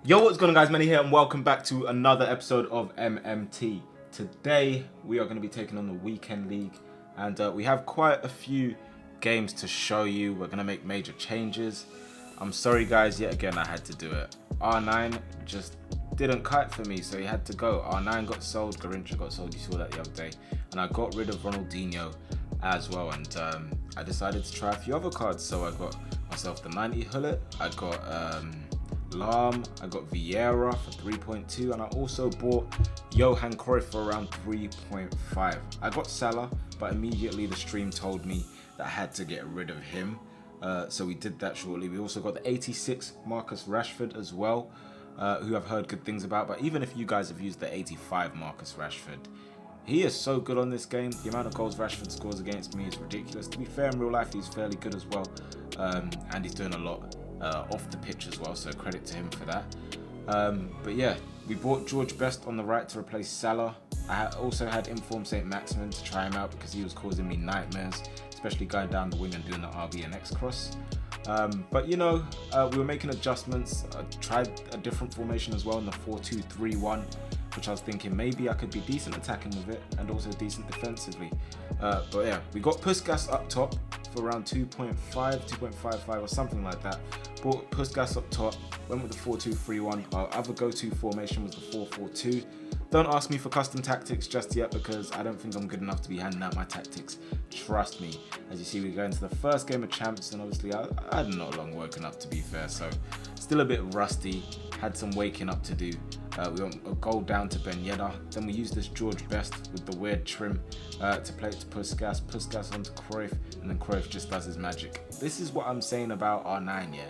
Yo, what's going on, guys? Manny here, and welcome back to another episode of MMT. Today we are going to be taking on the weekend league, and we have quite a few games to show you. We're going to make major changes. I'm sorry, guys, yet again I had to do it. R9 just didn't cut for me, so he had to go. R9 got sold, Garrincha got sold, you saw that the other day, and I got rid of Ronaldinho as well, and I decided to try a few other cards. So I got myself the 90 Hullet, I got Lam, I got Vieira for 3.2, and I also bought Johan Cruyff for around 3.5. I got Salah, but immediately the stream told me that I had to get rid of him, so we did that shortly. We also got the 86 Marcus Rashford as well, who I've heard good things about, but even if you guys have used the 85 Marcus Rashford, he is so good on this game. The amount of goals Rashford scores against me is ridiculous. To be fair, in real life he's fairly good as well, and he's doing a lot off the pitch as well, so credit to him for that. But yeah, we bought George Best on the right to replace Salah. I also had Inform St. Maximin to try him out because he was causing me nightmares, especially going down the wing and doing the RB and X cross. But you know, we were making adjustments. I tried a different formation as well in the 4-2-3-1, which I was thinking maybe I could be decent attacking with it and also decent defensively. But yeah, we got Puskas up top for around 2.55 or something like that. Bought Puskas up top, went with the 4-2-3-1. Our other go-to formation was the 4-4-2. Don't ask me for custom tactics just yet because I don't think I'm good enough to be handing out my tactics. Trust me. As you see, we go into the first game of champs, and obviously I'm not long woken up, to be fair, so still a bit rusty. Had some waking up to do. We went a goal down to Ben Yedder. Then we used this George Best with the weird trim to play it to Puskas. Puskas onto Cruyff, and then Cruyff just does his magic. This is what I'm saying about R9, yeah.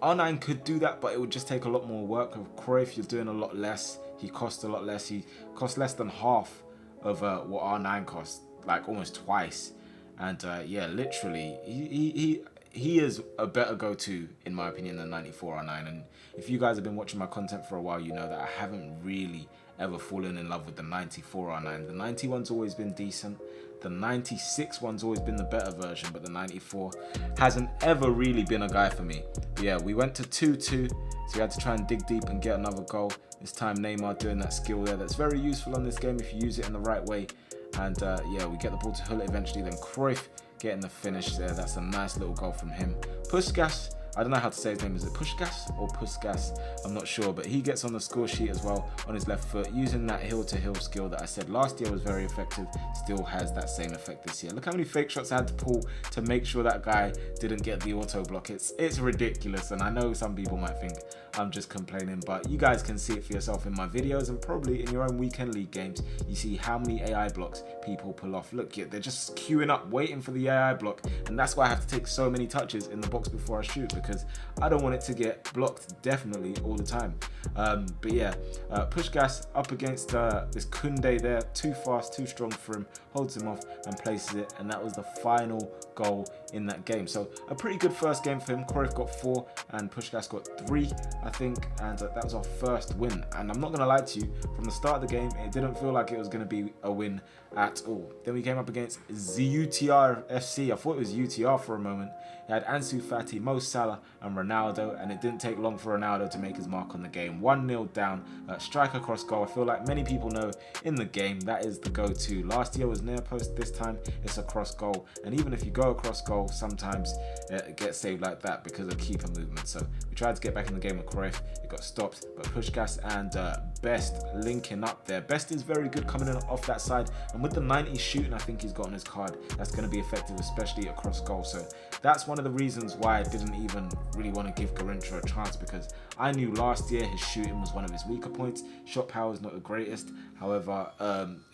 R9 could do that, but it would just take a lot more work. With Cruyff, you're doing a lot less. He costs a lot less. He costs less than half of what R9 costs, like almost twice. And yeah, literally, he is a better go-to, in my opinion, than 94 R9. And if you guys have been watching my content for a while, you know that I haven't really ever fallen in love with the 94 R9. The 91's always been decent. The 96 one's always been the better version, but the 94 hasn't ever really been a guy for me. But yeah, we went to 2-2, so we had to try and dig deep and get another goal. This time Neymar doing that skill there that's very useful on this game if you use it in the right way. And yeah, we get the ball to Hullet eventually, then Cruyff getting the finish there. That's a nice little goal from him. Puskas, I don't know how to say his name. Is it Puskas or Puskas? I'm not sure, but he gets on the score sheet as well on his left foot using that hill-to-hill skill that I said last year was very effective. Still has that same effect this year. Look how many fake shots I had to pull to make sure that guy didn't get the auto block. It's ridiculous, and I know some people might think I'm just complaining, but you guys can see it for yourself in my videos and probably in your own weekend league games. You see how many AI blocks people pull off. Look, they're just queuing up waiting for the AI block, and that's why I have to take so many touches in the box before I shoot, because I don't want it to get blocked definitely all the time. But yeah, Puskas up against this Kunde there, too fast, too strong for him, holds him off and places it, and that was the final goal in that game. So a pretty good first game for him. Cruyff got 4 and Puskas got 3, I think, and that was our first win. And I'm not gonna lie to you, from the start of the game it didn't feel like it was gonna be a win at all. Then we came up against ZUTR FC. I thought it was UTR for a moment. He had Ansu Fati, Mo Salah and Ronaldo, and it didn't take long for Ronaldo to make his mark on the game. 1-0 down, striker cross goal. I feel like many people know in the game that is the go-to. Last year was near post, this time it's a cross goal, and even if you go across goal, sometimes it gets saved like that because of keeper movement. So we tried to get back in the game with Cruyff, it got stopped, but Puskas and Best linking up there. Best is very good coming in off that side, and with the 90 shooting I think he's got on his card, that's going to be effective, especially across goal. So that's one of the reasons why I didn't even really want to give Garrincha a chance, because I knew last year his shooting was one of his weaker points. Shot power is not the greatest. However,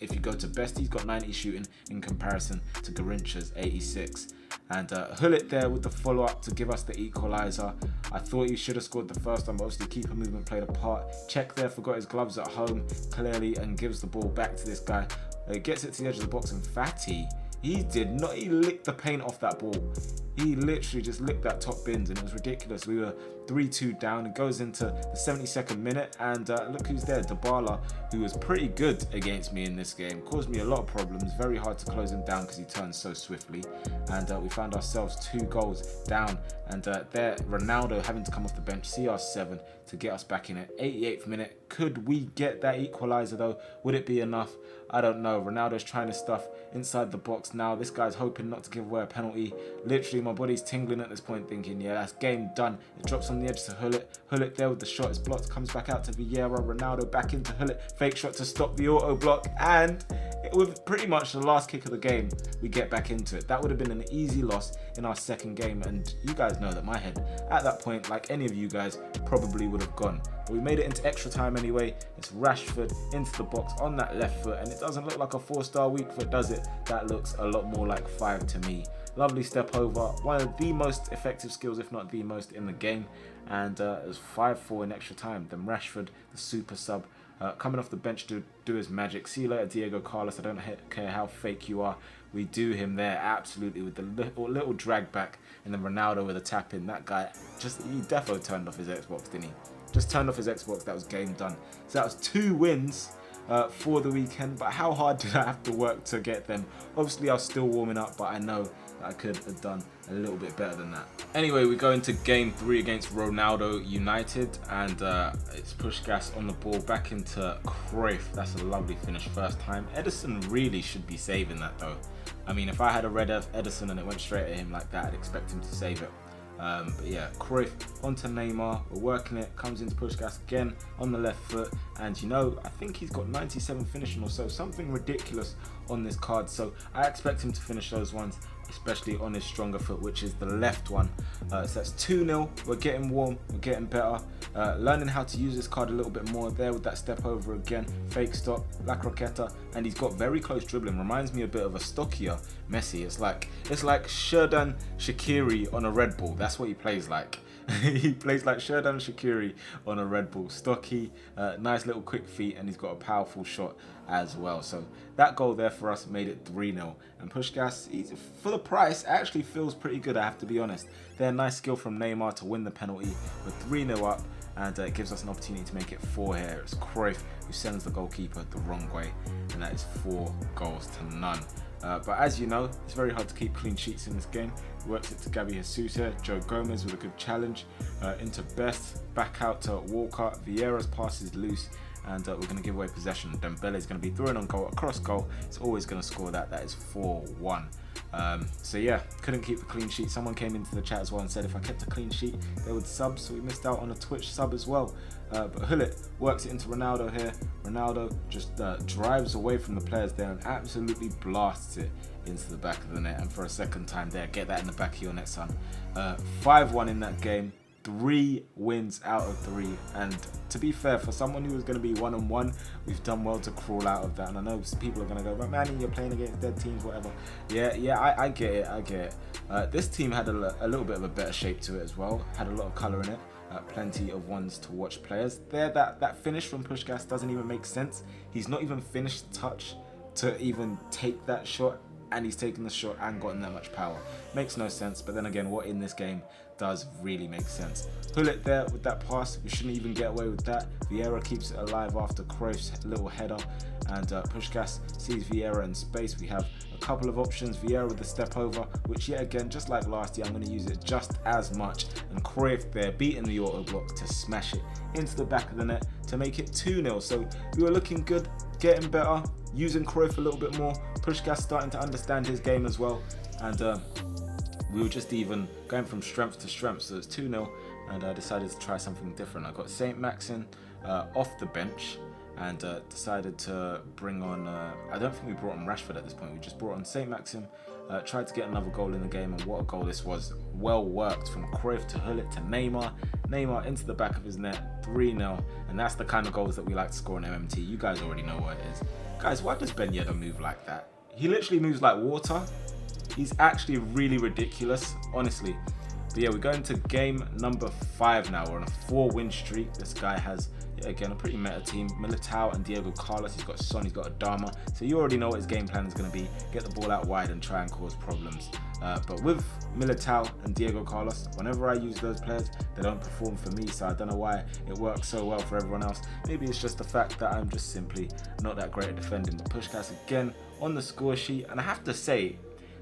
if you go to Best, he's got 90 shooting in comparison to Garrincha's 86. And Hullet there with the follow-up to give us the equaliser. I thought he should have scored the first time, but obviously keeper movement played a part. Check there, forgot his gloves at home clearly, and gives the ball back to this guy. Gets it to the edge of the box, and Fati, he licked the paint off that ball. He literally just licked that top bins, and it was ridiculous. We were 3-2 down. It goes into the 72nd minute, and look who's there. Dybala, who was pretty good against me in this game, caused me a lot of problems. Very hard to close him down because he turns so swiftly. And we found ourselves 2 goals down, and there Ronaldo having to come off the bench, CR7 to get us back in at 88th minute. Could we get that equalizer though? Would it be enough? I don't know. Ronaldo's trying to stuff inside the box now. This guy's hoping not to give away a penalty. Literally, my body's tingling at this point, thinking, yeah, that's game done. It drops on the edge to Hullet. Hullet there with the shot is blocked. Comes back out to Vieira. Ronaldo back into Hullet. Fake shot to stop the auto block. And with pretty much the last kick of the game, we get back into it. That would have been an easy loss in our second game. And you guys know that my head, at that point, like any of you guys, probably would have gone. But we made it into extra time anyway. It's Rashford into the box on that left foot, and it doesn't look like a 4-star weak foot, does it? That looks a lot more like 5 to me. Lovely step over, one of the most effective skills, if not the most, in the game. And it was 5-4 in extra time. Then Rashford, the super sub, coming off the bench to do his magic. See you later, Diego Carlos. I don't care how fake you are. We do him there absolutely with the little drag back, and then Ronaldo with a tap in. That guy he defo turned off his Xbox, didn't he? Just turned off his Xbox. That was game done. So that was 2 wins for the weekend. But how hard did I have to work to get them? Obviously, I was still warming up, but I know that I could have done a little bit better than that. Anyway, we go into game 3 against Ronaldo United, and it's Puskas on the ball back into Cruyff. That's a lovely finish first time. Edison really should be saving that though. I mean, if I had a red Edison and it went straight at him like that, I'd expect him to save it. But yeah, Cruyff onto Neymar, we're working it, comes into Puskas again on the left foot, and you know, I think he's got 97 finishing or so, something ridiculous on this card, so I expect him to finish those ones, especially on his stronger foot, which is the left one. So that's 2-0, we're getting warm, we're getting better, learning how to use this card a little bit more there with that step over again, fake stop, La Croqueta, and he's got very close dribbling, reminds me a bit of a stockier Messi. It's like Xherdan Shaqiri on a Red Bull, that's what he plays like. He plays like Xherdan Shaqiri on a Red Bull, stocky, nice little quick feet, and he's got a powerful shot as well. So that goal there for us made it 3-0, and Puskas, for the price, actually feels pretty good, I have to be honest. They're a nice skill from Neymar to win the penalty. We're 3-0 up, and it gives us an opportunity to make it 4 here. It's Cruyff who sends the goalkeeper the wrong way, and that is 4 goals to none. But as you know, it's very hard to keep clean sheets in this game. He works it to Gabby Jesus here, Joe Gomez with a good challenge, into Best, back out to Walker, Vieira's pass is loose, and we're going to give away possession. Dembele is going to be throwing on goal, across goal, it's always going to score that, that is 4-1. So yeah, couldn't keep the clean sheet. Someone came into the chat as well and said if I kept a clean sheet they would sub, so we missed out on a Twitch sub as well. But Hullet works it into Ronaldo here. Ronaldo just drives away from the players there and absolutely blasts it into the back of the net, and for a second time there, get that in the back of your net, son. 5-1 in that game, 3 wins out of 3, and to be fair, for someone who was going to be 1-1, we've done well to crawl out of that. And I know people are going to go, but Manny, you're playing against dead teams, whatever. Yeah, I get it. This team had a little bit of a better shape to it as well, had a lot of colour in it. Plenty of ones to watch players there. That finish from Puskas doesn't even make sense. He's not even finished the touch to even take that shot, and he's taken the shot and gotten that much power. Makes no sense, but then again, what in this game does really make sense. Hullet there with that pass, we shouldn't even get away with that. Vieira keeps it alive after Cruyff's little header, and Puskas sees Vieira in space. We have a couple of options. Vieira with the step over, which yet again, just like last year, I'm going to use it just as much, and Cruyff there beating the auto block to smash it into the back of the net to make it 2-0. So we were looking good, getting better, using Cruyff a little bit more. Puskas starting to understand his game as well, and we were just even going from strength to strength. So it's 2-0, and I decided to try something different. I got St. Maxin off the bench, and decided to bring on, I don't think we brought on Rashford at this point, we just brought on St. Maxim, tried to get another goal in the game, and what a goal this was. Well worked from Cruyff to Hullet to Neymar into the back of his net, 3-0, and that's the kind of goals that we like to score in MMT. You guys already know what it is. Guys, why does Ben Yedder move like that? He literally moves like water. He's actually really ridiculous, honestly. But yeah, we're going to game number 5 now. We're on a 4-win streak. This guy has, again, a pretty meta team. Militao and Diego Carlos. He's got Son, he's got Adama. So you already know what his game plan is going to be. Get the ball out wide and try and cause problems. But with Militao and Diego Carlos, whenever I use those players, they don't perform for me. So I don't know why it works so well for everyone else. Maybe it's just the fact that I'm just simply not that great at defending. But Puskas again on the score sheet. And I have to say,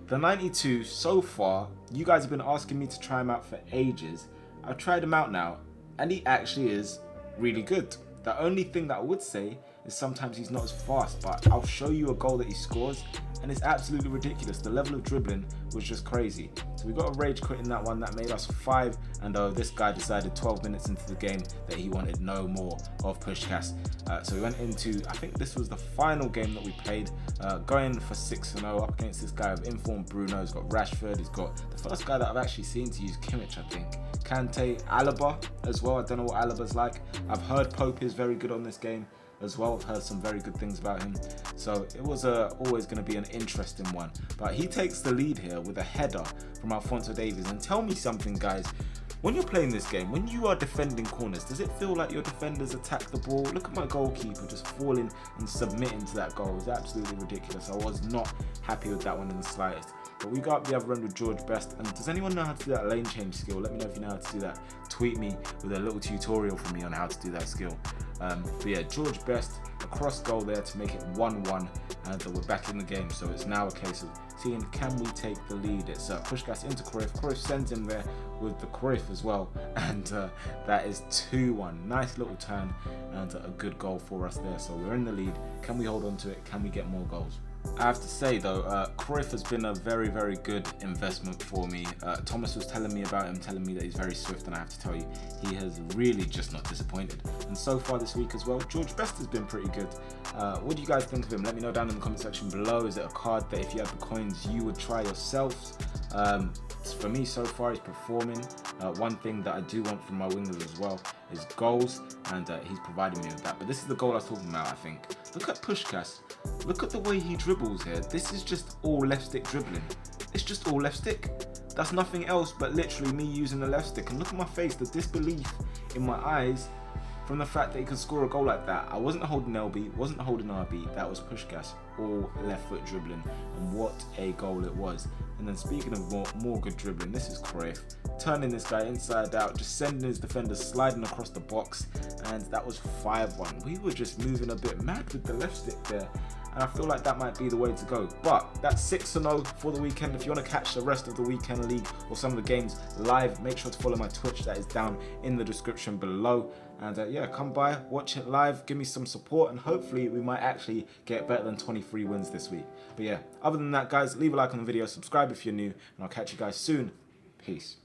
the 92 so far, you guys have been asking me to try him out for ages. I've tried him out now, and he actually is really good. The only thing that I would say is sometimes he's not as fast, but I'll show you a goal that he scores, and it's absolutely ridiculous. The level of dribbling was just crazy. So we got a rage quit in that one. That made us 5, and this guy decided 12 minutes into the game that he wanted no more of Puskas. So we went into, I think this was the final game that we played, going for 6-0 up against this guy with informed Bruno. He's got Rashford, he's got the first guy that I've actually seen to use Kimmich, I think. Kante, Alaba as well. I don't know what Alaba's like. I've heard Pope is very good on this game as well. I've heard some very good things about him. So it was always going to be an interesting one. But he takes the lead here with a header from Alphonso Davies. And tell me something, guys. When you're playing this game, when you are defending corners, does it feel like your defenders attack the ball? Look at my goalkeeper just falling and submitting to that goal. It's absolutely ridiculous. I was not happy with that one in the slightest. But we got up the other end with George Best. And does anyone know how to do that lane change skill? Let me know if you know how to do that. Tweet me with a little tutorial for me on how to do that skill. But yeah, George Best, a cross goal there to make it 1-1, and we're back in the game. So it's now a case of seeing, can we take the lead? It's Puskas into Cruyff. Cruyff sends him there with the Cruyff as well, and that is 2-1. Nice little turn and a good goal for us there. So we're in the lead. Can we hold on to it? Can we get more goals? I have to say though, Cruyff has been a very, very good investment for me. Thomas was telling me about him, telling me that he's very swift, and I have to tell you, he has really just not disappointed. And so far this week as well, George Best has been pretty good. What do you guys think of him? Let me know down in the comment section below. Is it a card that if you had the coins you would try yourselves? For me so far, he's performing. One thing that I do want from my wingers as well is goals, and he's providing me with that. But this is the goal I was talking about, I think. Look at Puskas. Look at the way he dribbles here. This is just all left stick dribbling. It's just all left stick. That's nothing else but literally me using the left stick. And look at my face, the disbelief in my eyes from the fact that he could score a goal like that. I wasn't holding LB, wasn't holding RB. That was Puskas, all left foot dribbling. And what a goal it was. And then speaking of more good dribbling, this is Cruyff. Turning this guy inside out, just sending his defenders sliding across the box. And that was 5-1. We were just moving a bit mad with the left stick there. And I feel like that might be the way to go. But that's 6-0 for the weekend. If you want to catch the rest of the weekend league or some of the games live, make sure to follow my Twitch. That is down in the description below. And yeah, come by, watch it live, give me some support, and hopefully we might actually get better than 23 wins this week. But yeah, other than that, guys, leave a like on the video, subscribe if you're new, and I'll catch you guys soon. Peace.